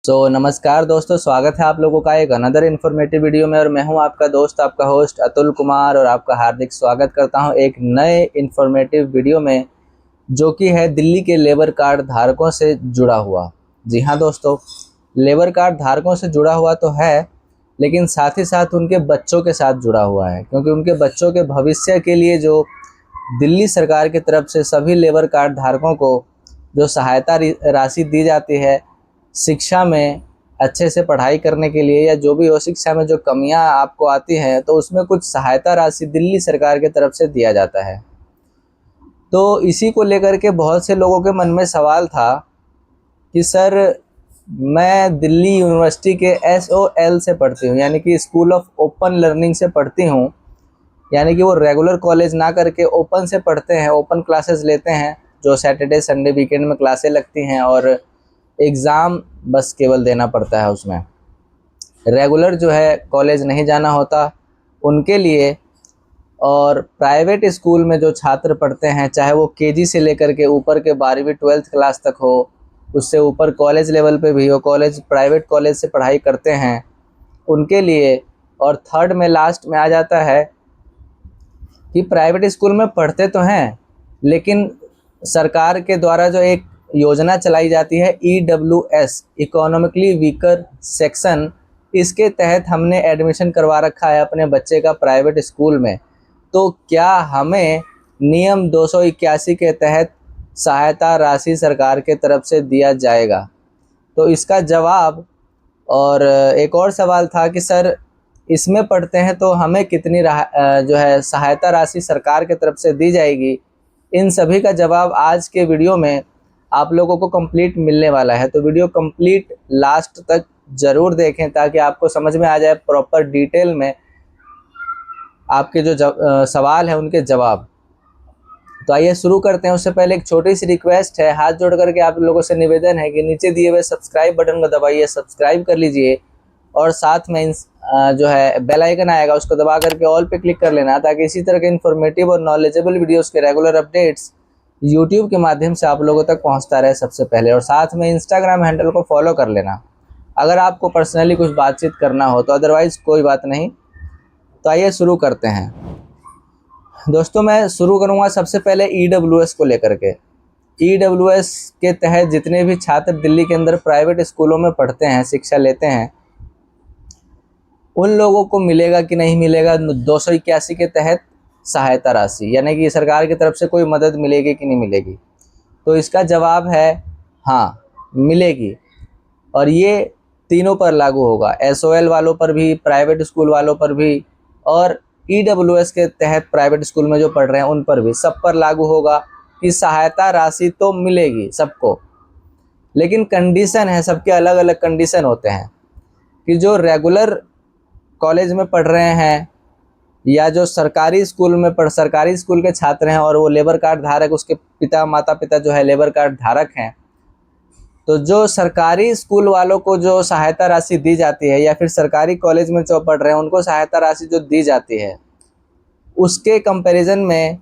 नमस्कार दोस्तों, स्वागत है आप लोगों का एक अनदर इन्फॉर्मेटिव वीडियो में। और मैं हूं आपका दोस्त, आपका होस्ट अतुल कुमार, और आपका हार्दिक स्वागत करता हूं एक नए इन्फॉर्मेटिव वीडियो में, जो कि है दिल्ली के लेबर कार्ड धारकों से जुड़ा हुआ। जी हाँ दोस्तों, लेबर कार्ड धारकों से जुड़ा हुआ तो है, लेकिन साथ ही साथ उनके बच्चों के साथ जुड़ा हुआ है, क्योंकि उनके बच्चों के भविष्य के लिए जो दिल्ली सरकार की तरफ से सभी लेबर कार्ड धारकों को जो सहायता राशि दी जाती है शिक्षा में अच्छे से पढ़ाई करने के लिए, या जो भी हो शिक्षा में जो कमियां आपको आती हैं, तो उसमें कुछ सहायता राशि दिल्ली सरकार की तरफ से दिया जाता है। तो इसी को लेकर के बहुत से लोगों के मन में सवाल था कि सर, मैं दिल्ली यूनिवर्सिटी के SOL से पढ़ती हूँ, यानी कि स्कूल ऑफ ओपन लर्निंग से पढ़ती हूँ, यानी कि वो रेगुलर कॉलेज ना करके ओपन से पढ़ते हैं, ओपन क्लासेस लेते हैं, जो सैटरडे संडे वीकेंड में क्लासें लगती हैं और एग्ज़ाम बस केवल देना पड़ता है उसमें। रेगुलर जो है कॉलेज नहीं जाना होता उनके लिए। और प्राइवेट स्कूल में जो छात्र पढ़ते हैं, चाहे वो केजी से लेकर के ऊपर के 12वीं 12th क्लास तक हो, उससे ऊपर कॉलेज लेवल पे भी हो, कॉलेज प्राइवेट कॉलेज से पढ़ाई करते हैं उनके लिए। और थर्ड में लास्ट में आ जाता है कि प्राइवेट स्कूल में पढ़ते तो हैं, लेकिन सरकार के द्वारा जो एक योजना चलाई जाती है EWS, इकोनॉमिकली वीकर सेक्शन, इसके तहत हमने एडमिशन करवा रखा है अपने बच्चे का प्राइवेट स्कूल में। तो क्या हमें नियम 281 के तहत सहायता राशि सरकार के तरफ से दिया जाएगा? तो इसका जवाब, और एक और सवाल था कि सर, इसमें पढ़ते हैं तो हमें कितनी जो है सहायता राशि सरकार की तरफ से दी जाएगी? इन सभी का जवाब आज के वीडियो में आप लोगों को कंप्लीट मिलने वाला है। तो वीडियो कंप्लीट लास्ट तक ज़रूर देखें, ताकि आपको समझ में आ जाए प्रॉपर डिटेल में आपके जो सवाल है उनके जवाब। तो आइए शुरू करते हैं। उससे पहले एक छोटी सी रिक्वेस्ट है, हाथ जोड़ करके आप लोगों से निवेदन है कि नीचे दिए हुए सब्सक्राइब बटन को दबाइए, सब्सक्राइब कर लीजिए, और साथ में जो है बेल आइकन आएगा उसको दबा करके ऑल पे क्लिक कर लेना, ताकि इसी तरह के इन्फॉर्मेटिव और नॉलेजेबल वीडियोस के रेगुलर अपडेट्स यूट्यूब के माध्यम से आप लोगों तक पहुंचता रहे सबसे पहले। और साथ में इंस्टाग्राम हैंडल को फॉलो कर लेना अगर आपको पर्सनली कुछ बातचीत करना हो तो, अदरवाइज़ कोई बात नहीं। तो आइए शुरू करते हैं दोस्तों। मैं शुरू करूंगा सबसे पहले EWS को लेकर के। EWS के तहत जितने भी छात्र दिल्ली के अंदर प्राइवेट स्कूलों में पढ़ते हैं, शिक्षा लेते हैं, उन लोगों को मिलेगा कि नहीं मिलेगा 281 के तहत सहायता राशि, यानी कि सरकार की तरफ से कोई मदद मिलेगी कि नहीं मिलेगी? तो इसका जवाब है हाँ, मिलेगी। और ये तीनों पर लागू होगा, SOL वालों पर भी, प्राइवेट स्कूल वालों पर भी, और EWS के तहत प्राइवेट स्कूल में जो पढ़ रहे हैं उन पर भी, सब पर लागू होगा कि सहायता राशि तो मिलेगी सबको। लेकिन कंडीशन है, सबके अलग अलग कंडीशन होते हैं कि जो रेगुलर कॉलेज में पढ़ रहे हैं, या जो सरकारी स्कूल के छात्र हैं और वो लेबर कार्ड धारक, उसके पिता माता पिता जो है लेबर कार्ड धारक हैं, तो जो सरकारी स्कूल वालों को जो सहायता राशि दी जाती है, या फिर सरकारी कॉलेज में जो पढ़ रहे हैं उनको सहायता राशि जो दी जाती है, उसके कंपैरिजन में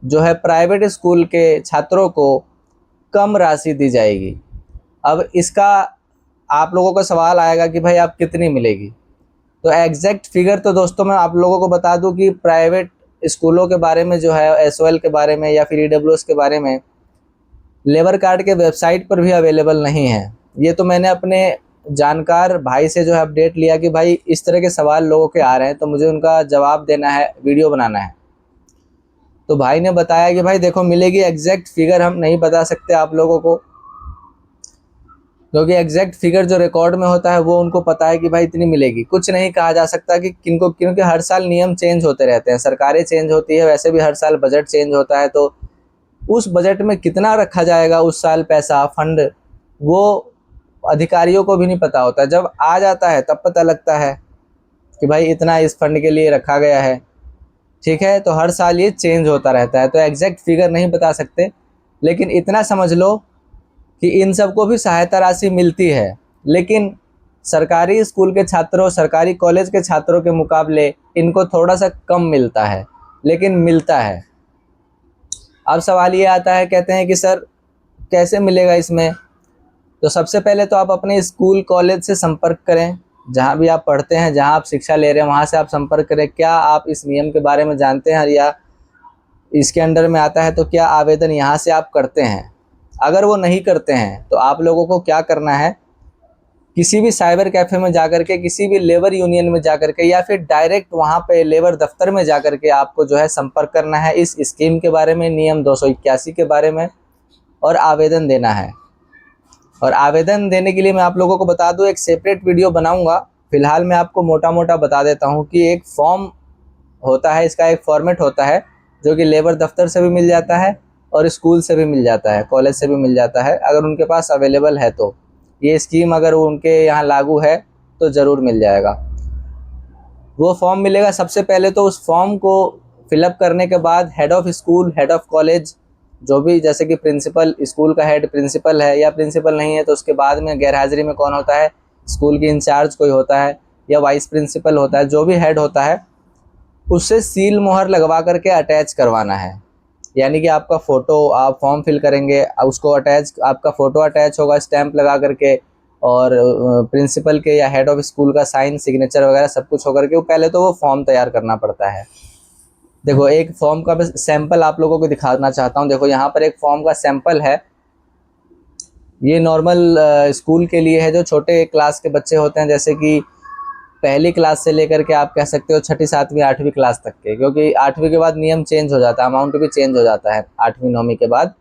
जो है प्राइवेट स्कूल के छात्रों को कम राशि दी जाएगी। अब इसका आप लोगों का सवाल आएगा कि भाई आप कितनी मिलेगी? तो एग्जैक्ट फिगर तो दोस्तों मैं आप लोगों को बता दूं कि प्राइवेट स्कूलों के बारे में जो है, SOL के बारे में या फिर EWS के बारे में, लेबर कार्ड के वेबसाइट पर भी अवेलेबल नहीं है। ये तो मैंने अपने जानकार भाई से जो है अपडेट लिया कि भाई इस तरह के सवाल लोगों के आ रहे हैं, तो मुझे उनका जवाब देना है, वीडियो बनाना है। तो भाई ने बताया कि भाई देखो, मिलेगी, एग्जैक्ट फिगर हम नहीं बता सकते आप लोगों को, क्योंकि एग्जैक्ट फिगर जो रिकॉर्ड में होता है वो उनको पता है कि भाई इतनी मिलेगी। कुछ नहीं कहा जा सकता कि किनको, क्योंकि हर साल नियम चेंज होते रहते हैं, सरकारें चेंज होती है, वैसे भी हर साल बजट चेंज होता है। तो उस बजट में कितना रखा जाएगा उस साल पैसा, फंड, वो अधिकारियों को भी नहीं पता होता। जब आ जाता है तब पता लगता है कि भाई इतना इस फंड के लिए रखा गया है। ठीक है, तो हर साल ये चेंज होता रहता है, तो एग्जैक्ट फिगर नहीं बता सकते, लेकिन इतना समझ लो कि इन सबको भी सहायता राशि मिलती है। लेकिन सरकारी स्कूल के छात्रों, सरकारी कॉलेज के छात्रों के मुकाबले इनको थोड़ा सा कम मिलता है, लेकिन मिलता है। अब सवाल ये आता है, कहते हैं कि सर कैसे मिलेगा इसमें? तो सबसे पहले तो आप अपने स्कूल कॉलेज से संपर्क करें, जहाँ भी आप पढ़ते हैं, जहाँ आप शिक्षा ले रहे हैं वहाँ से आप संपर्क करें। क्या आप इस नियम के बारे में जानते हैं या इसके अंडर में आता है, तो क्या आवेदन यहाँ से आप करते हैं। अगर वो नहीं करते हैं तो आप लोगों को क्या करना है, किसी भी साइबर कैफ़े में जाकर के, किसी भी लेबर यूनियन में जाकर के, या फिर डायरेक्ट वहाँ पे लेबर दफ्तर में जाकर के आपको जो है संपर्क करना है इस स्कीम के बारे में, नियम 281 के बारे में, और आवेदन देना है। और आवेदन देने के लिए मैं आप लोगों को बता दूं, एक सेपरेट वीडियो बनाऊंगा। फिलहाल मैं आपको मोटा मोटा बता देता हूं कि एक फॉर्म होता है, इसका एक फॉर्मेट होता है जो कि लेबर दफ्तर से भी मिल जाता है और स्कूल से भी मिल जाता है, कॉलेज से भी मिल जाता है, अगर उनके पास अवेलेबल है तो। ये स्कीम अगर उनके यहाँ लागू है तो ज़रूर मिल जाएगा। वो फॉर्म मिलेगा। सबसे पहले तो उस फॉर्म को फिलअप करने के बाद head of school, head of college, जो भी, जैसे कि प्रिंसिपल, स्कूल का हेड प्रिंसिपल है, या प्रिंसिपल नहीं है तो उसके बाद में गैर हाजिरी में कौन होता है, स्कूल की इंचार्ज कोई होता है या वाइस प्रिंसिपल होता है, जो भी हेड होता है उससे सील मोहर लगवा करके अटैच करवाना है। यानी कि आपका फ़ोटो, आप फॉर्म फिल करेंगे, उसको अटैच, आपका फ़ोटो अटैच होगा स्टैंप लगा करके, और प्रिंसिपल के या हेड ऑफ स्कूल का साइन, सिग्नेचर वगैरह सब कुछ होकर के पहले तो वो फॉर्म तैयार करना पड़ता है। देखो, एक फॉर्म का सैंपल आप लोगों को दिखाना चाहता हूँ। देखो, यहाँ पर एक फॉर्म का सैंपल है। ये नॉर्मल स्कूल के लिए है, जो छोटे क्लास के बच्चे होते हैं, जैसे कि पहली क्लास से लेकर के आप कह सकते हो छठी, सातवीं, आठवीं क्लास तक के, क्योंकि आठवीं के बाद नियम चेंज हो जाता है, अमाउंट भी चेंज हो जाता है आठवीं नौवीं के बाद।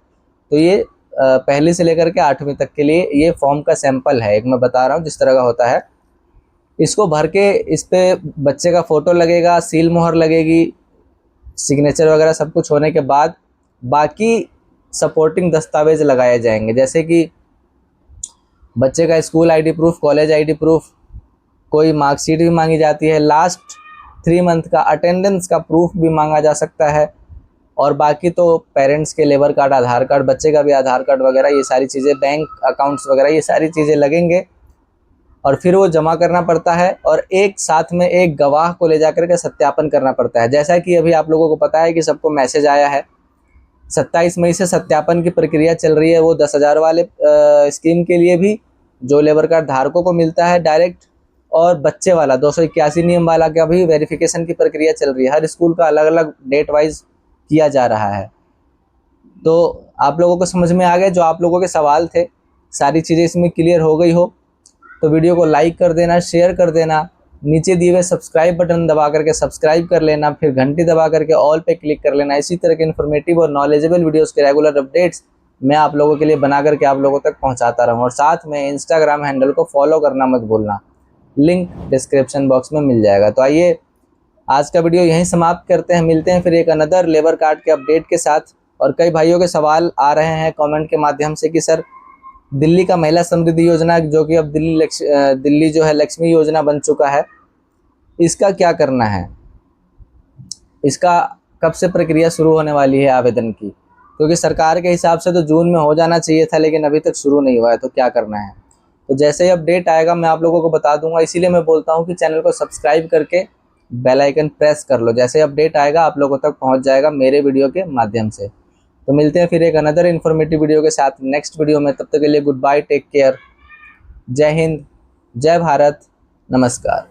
तो ये पहली से लेकर के आठवीं तक के लिए ये फॉर्म का सैंपल है, एक मैं बता रहा हूँ जिस तरह का होता है। इसको भर के इस पर बच्चे का फ़ोटो लगेगा, सील मोहर लगेगी, सिग्नेचर वगैरह सब कुछ होने के बाद बाकी सपोर्टिंग दस्तावेज लगाए जाएंगे, जैसे कि बच्चे का school ID proof, college ID proof, कोई मार्कशीट भी मांगी जाती है, लास्ट 3 मंथ का अटेंडेंस का प्रूफ भी मांगा जा सकता है, और बाकी तो पेरेंट्स के लेबर कार्ड, आधार कार्ड, बच्चे का भी आधार कार्ड वगैरह, ये सारी चीज़ें, बैंक अकाउंट्स वगैरह, ये सारी चीज़ें लगेंगे। और फिर वो जमा करना पड़ता है, और एक साथ में एक गवाह को ले जाकर के सत्यापन करना पड़ता है। जैसा कि अभी आप लोगों को पता है कि सबको मैसेज आया है, 27 मई से सत्यापन की प्रक्रिया चल रही है, वो 10,000 वाले स्कीम के लिए भी, जो लेबर कार्ड धारकों को मिलता है डायरेक्ट, और बच्चे वाला 281 नियम वाला का भी वेरिफिकेशन की प्रक्रिया चल रही है। हर स्कूल का अलग अलग डेट वाइज किया जा रहा है। तो आप लोगों को समझ में आ गया, जो आप लोगों के सवाल थे, सारी चीज़ें इसमें क्लियर हो गई हो तो वीडियो को लाइक कर देना, शेयर कर देना, नीचे दिए हुए सब्सक्राइब बटन दबा करके सब्सक्राइब कर लेना, फिर घंटी दबा करके ऑल पे क्लिक कर लेना। इसी तरह के इन्फॉर्मेटिव और नॉलेजेबल वीडियोस के रेगुलर अपडेट्स मैं आप लोगों के लिए बना करके आप लोगों तक पहुंचाता रहूं। और साथ में इंस्टाग्राम हैंडल को फॉलो करना मत भूलना, लिंक डिस्क्रिप्शन बॉक्स में मिल जाएगा। तो आइए आज का वीडियो यहीं समाप्त करते हैं, मिलते हैं फिर एक अनदर लेबर कार्ड के अपडेट के साथ। और कई भाइयों के सवाल आ रहे हैं कमेंट के माध्यम से कि सर, दिल्ली का महिला समृद्धि योजना, जो कि अब दिल्ली जो है लक्ष्मी योजना बन चुका है, इसका क्या करना है, इसका कब से प्रक्रिया शुरू होने वाली है आवेदन की, क्योंकि सरकार के हिसाब से तो जून में हो जाना चाहिए था, लेकिन अभी तक शुरू नहीं हुआ है, तो क्या करना है। तो जैसे ही अपडेट आएगा मैं आप लोगों को बता दूंगा, इसीलिए मैं बोलता हूँ कि चैनल को सब्सक्राइब करके बेल आइकन प्रेस कर लो, जैसे अपडेट आएगा आप लोगों तक पहुँच जाएगा मेरे वीडियो के माध्यम से। तो मिलते हैं फिर एक अनदर इन्फॉर्मेटिव वीडियो के साथ नेक्स्ट वीडियो में। तब तक के लिए गुड बाय, टेक केयर, जय हिंद, जय भारत, नमस्कार।